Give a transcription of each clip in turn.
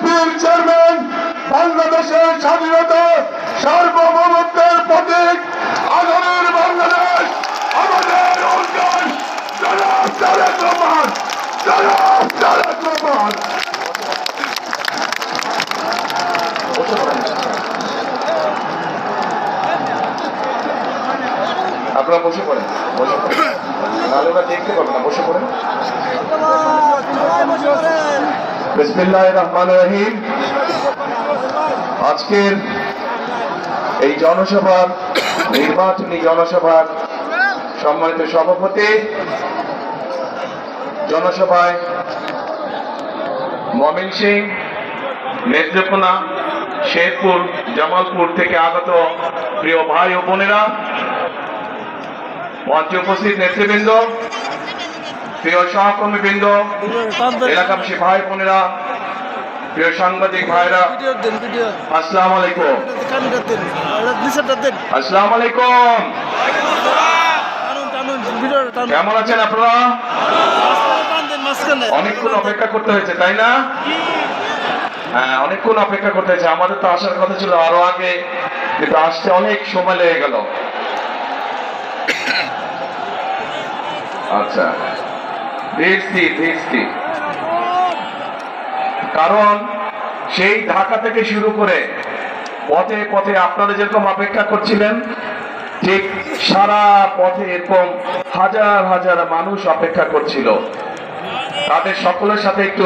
বিএনপির চেয়ারম্যান, বাংলাদেশের স্বাধীনতা সার্বভৌমত্বের প্রতীক, আগামীর বাংলাদেশ আমাদের অর্জন। জনাব তারেক রহমান, জনাব তারেক রহমান। আপনারা বসে পড়েন, বসে পড়েন, নাহলে ওরা দেখতে পাবেন না, বসে পড়েন। বিসমিল্লাহির রহমানির রহিম। আজকের এই জনসভার, নির্বাচনী জনসভার সম্মানিত সভাপতি, জনসভায় ময়মনসিংহ, নেত্রকোনা, শেরপুর, জামালপুর থেকে আগত প্রিয় ভাই ও বোনেরা, মঞ্চে উপস্থিত নেতৃবৃন্দ, প্রিয় সহকর্মীবৃন্দ, এলাকাবাসী ভাই বোনেরা, প্রিয় সাংবাদিক ভাইরা, আসসালামু আলাইকুম। আসসালামু আলাইকুম। কেমন আছেন আপনারা? অনেকক্ষণ অপেক্ষা করতে হয়েছে, তাই না? হ্যাঁ, অনেকক্ষণ অপেক্ষা করতে হয়েছে। আমাদের তো আসার কথা ছিল আরো আগে, কিন্তু আসতে অনেক সময় লেগে গেল। আচ্ছা, দেখছি। কারণ সেই ঢাকা থেকে শুরু করে পথে পথে আপনারা যেরকম অপেক্ষা করছিলেন, ঠিক সারা পথে এরকম হাজার হাজার মানুষ অপেক্ষা করছিল। তাদের সকলের সাথে একটু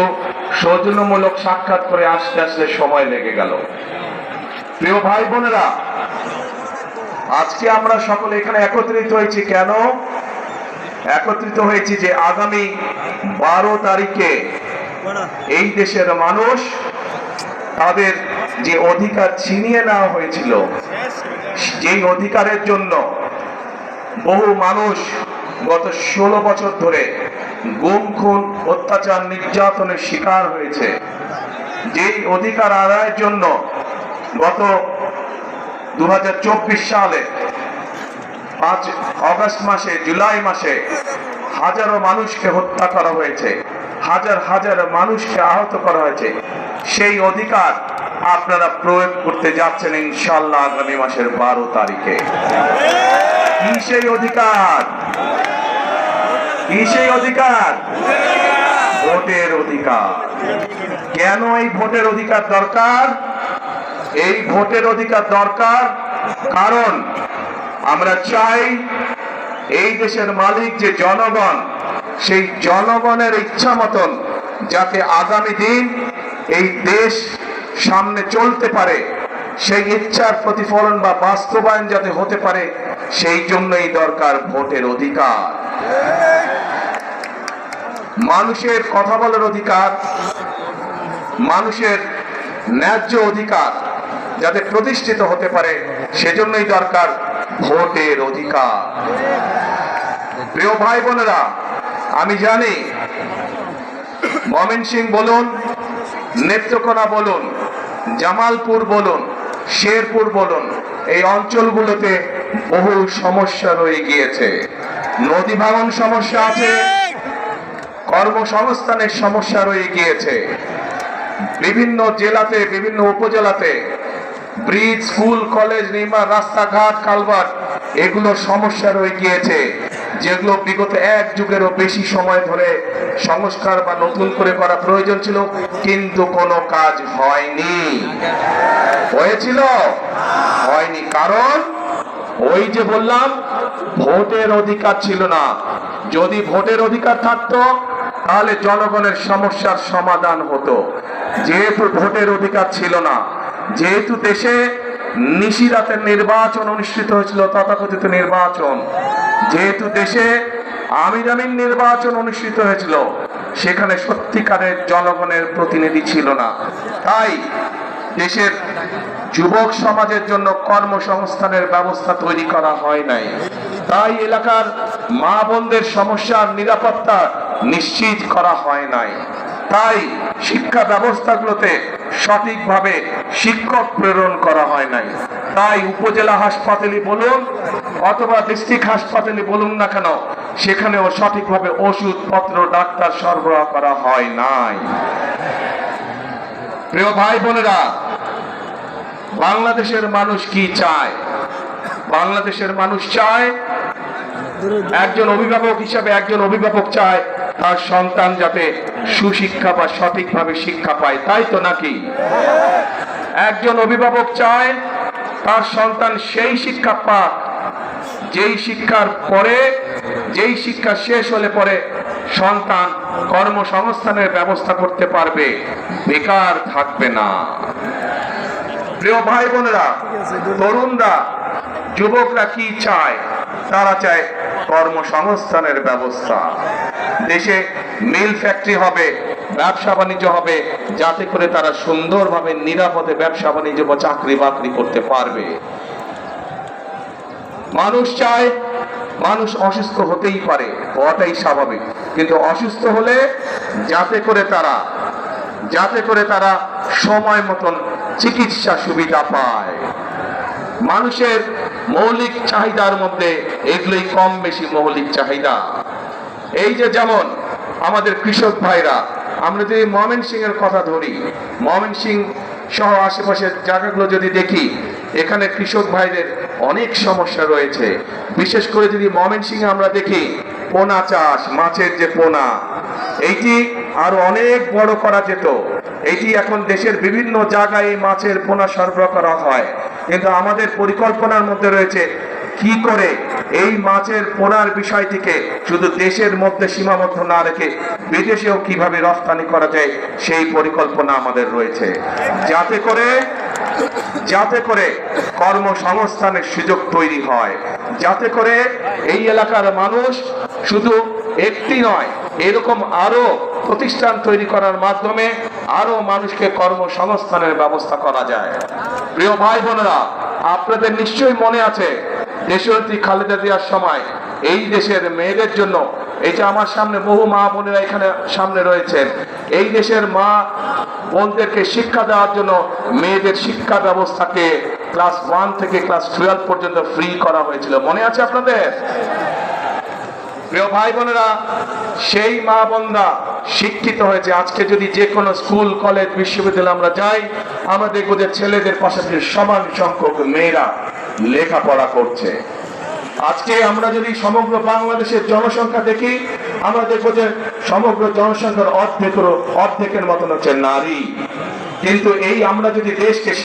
সৌজন্যমূলক সাক্ষাৎ করে আসতে আসতে সময় লেগে গেল। প্রিয় ভাই বোনেরা, আজকে আমরা সকলে এখানে একত্রিত হয়েছি কেন? একত্রিত হয়েছি যে আগামী 12 তারিখে এই দেশের মানুষ তাদের যে অধিকার ছিনিয়ে নেওয়া হয়েছিল, যেই অধিকারের জন্য বহু মানুষ গত 16 বছর ধরে গুম, খুন, অত্যাচার, নির্যাতনের শিকার হয়েছে, যেই অধিকার আদায়ের জন্য গত 2024 সালে 5 অগস্ট মাসে, জুলাই মাসে হাজারো মানুষকে হত্যা করা হয়েছে, হাজার হাজার মানুষকে আহত করা হয়েছে, সেই অধিকার আপনারা প্রয়োগ করতে যাচ্ছেন ইনশাআল্লাহ আগামী মাসের 12 তারিখে। কি সেই অধিকার? কি সেই অধিকার? ভোটের অধিকার। কেন এই ভোটের অধিকার দরকার? এই ভোটের অধিকার দরকার কারণ আমরা চাই এই দেশের মালিক যে জনগণ, সেই জনগণের ইচ্ছা মতন যাতে আগামী দিন এই দেশ সামনে চলতে পারে, সেই ইচ্ছার প্রতিফলন বা বাস্তবায়ন যাতে হতে পারে, সেই জন্যই দরকার ভোটের অধিকার। মানুষের কথা বলার অধিকার, মানুষের ন্যায্য অধিকার যাতে প্রতিষ্ঠিত হতে পারে, সেজন্যই দরকার ভোটের অধিকার। প্রিয় ভাই বোনেরা, আমি জানি ময়মনসিংহ বলুন, নেত্রকোনা বলুন, জামালপুর বলুন, শেরপুর বলুন, এই অঞ্চলগুলোতে বহু সমস্যা রয়ে গিয়েছে। নদী ভাঙন সমস্যা আছে, কর্মসংস্থানের সমস্যা রয়ে গিয়েছে, বিভিন্ন জেলাতে, বিভিন্ন উপজেলাতে ব্রিজ, স্কুল, কলেজ নির্মাণ, রাস্তাঘাট, কালভার্ট, এগুলো সমস্যা রয়ে গিয়েছে, যেগুলো বিগত 1 যুগেরও বেশি সময় ধরে সংস্কার বা নতুন করে করা প্রয়োজন ছিল, কিন্তু কোনো কাজ হয়নি। হয়েছিল? হয়নি। কারণ ওই যে বললাম, ভোটের অধিকার ছিল না। যদি ভোটের অধিকার থাকতো তাহলে জনগণের সমস্যার সমাধান হতো। যেহেতু ভোটের অধিকার ছিল না, যেহেতু দেশে নিশিরাতের নির্বাচন অনুষ্ঠিত হয়েছিল, তথাকথিত নির্বাচন, যেহেতু দেশে আমির আমিন নির্বাচন অনুষ্ঠিত হয়েছিল, সেখানে সত্যিকারের জনগণের প্রতিনিধি ছিল না। তাই দেশের যুবক সমাজের জন্য কর্মসংস্থানের ব্যবস্থা তৈরি করা হয় নাই। তাই এলাকার মা বোনদের সমস্যার নিরাপত্তা নিশ্চিত করা হয় নাই। তাই শিক্ষা ব্যবস্থাগুলোতে সঠিকভাবে শিক্ষক প্রেরণ করা হয় নাই। তাই উপজেলা হাসপাতালে বলুন অথবা ডিস্ট্রিক্ট হাসপাতালে বলুন না কেন, সেখানেও সঠিকভাবে ওষুধপত্র, ডাক্তার সরবরাহ করা হয় নাই। প্রিয় ভাই বোনেরা, বাংলাদেশের মানুষ কি চায়? বাংলাদেশের মানুষ চায়, একজন অভিভাবক হিসাবে একজন অভিভাবক চায় তার সন্তান যাতে সুশিক্ষা বা সঠিকভাবে শিক্ষা পায়, তাই তো নাকি? একজন অভিভাবক চায় তার সন্তান সেই শিক্ষা পাক যেই শিক্ষার পরে, যেই শিক্ষা শেষ হলে পরে সন্তান কর্মসংস্থানের ব্যবস্থা করতে পারবে, বেকার থাকবে না। প্রিয় ভাই বোনেরা, তরুণরা, যুবকরা কি চায়? তারা চায় কর্মসংস্থানের ব্যবস্থা। দেশে মিল ফ্যাক্টরি হবে, ব্যবসা বাণিজ্য হবে, যাতে করে তারা সুন্দরভাবে নিরাপদে ব্যবসা বাণিজ্য বা চাকরি বাকরি করতে পারবে। মানুষ চায়, মানুষ অসুস্থ হতেই পারে, হওয়াটাই স্বাভাবিক, কিন্তু অসুস্থ হলে যাতে করে তারা সময় মতন চিকিৎসা সুবিধা পায়। মানুষের মৌলিক চাহিদার মধ্যে এগুলোই কম বেশি মৌলিক চাহিদা। এই যে যেমন আমাদের কৃষক ভাইরা, আমরা যদি ময়মনসিংহের কথা ধরি, ময়মনসিংহ সহ আশেপাশের জায়গাগুলো যদি দেখি, এখানে কৃষক ভাইদের অনেক সমস্যা রয়েছে। বিশেষ করে যদি ময়মনসিংহে আমরা দেখি পোনা চাষ, মাছের যে পোনা, এইটি আরো অনেক বড় করা যেত। এইটি এখন দেশের বিভিন্ন জায়গায় এই মাছের পোনা সরবরাহ করা হয়, কিন্তু আমাদের পরিকল্পনার মধ্যে রয়েছে কি করে এই মাছের পোনার বিষয়টিকে শুধু দেশের মধ্যে সীমাবদ্ধ না রেখে বিদেশেও কিভাবে রপ্তানি করা যায়, সেই পরিকল্পনা আমাদের রয়েছে, যাতে করে কর্মসংস্থানের সুযোগ তৈরি হয়, যাতে করে এই এলাকার মানুষ শুধু একটি নয়, এরকম আরো প্রতিষ্ঠান তৈরি করার মাধ্যমে আরো মানুষকে কর্মসংস্থানের ব্যবস্থা করা যায়। প্রিয় ভাই বোনেরা, আপনাদের নিশ্চয়ই মনে আছে দেশনেত্রী খালেদা জিয়ার সময় এই দেশের মেয়েদের জন্য, এই যে আমার সামনে বহু মা বোনেরা এখানে সামনে রয়েছেন, এই দেশের মা বোনদেরকে শিক্ষা দেওয়ার জন্য মেয়েদের শিক্ষা ব্যবস্থাকে ক্লাস 1 থেকে ক্লাস 12 পর্যন্ত ফ্রি করা হয়েছিল, মনে আছে আপনাদের? প্রিয় ভাই বোনেরা, সেই মা বোনরা শিক্ষিত হয়েছে। আজকে যদি যে কোনো স্কুল, কলেজ, বিশ্ববিদ্যালয়ে আমরা যাই, আমরা দেখবো যে ছেলেদের পাশাপাশি সমান সংখ্যক মেয়েরা লেখাপড়া করছে। আজকে আমরা যদি সমগ্র বাংলাদেশের জনসংখ্যা দেখি, আমরা দেখবো যে সমগ্র জনসংখ্যার অর্ধেকের মতন হচ্ছে নারী। কিন্তু এই আমরা যদি দেশকে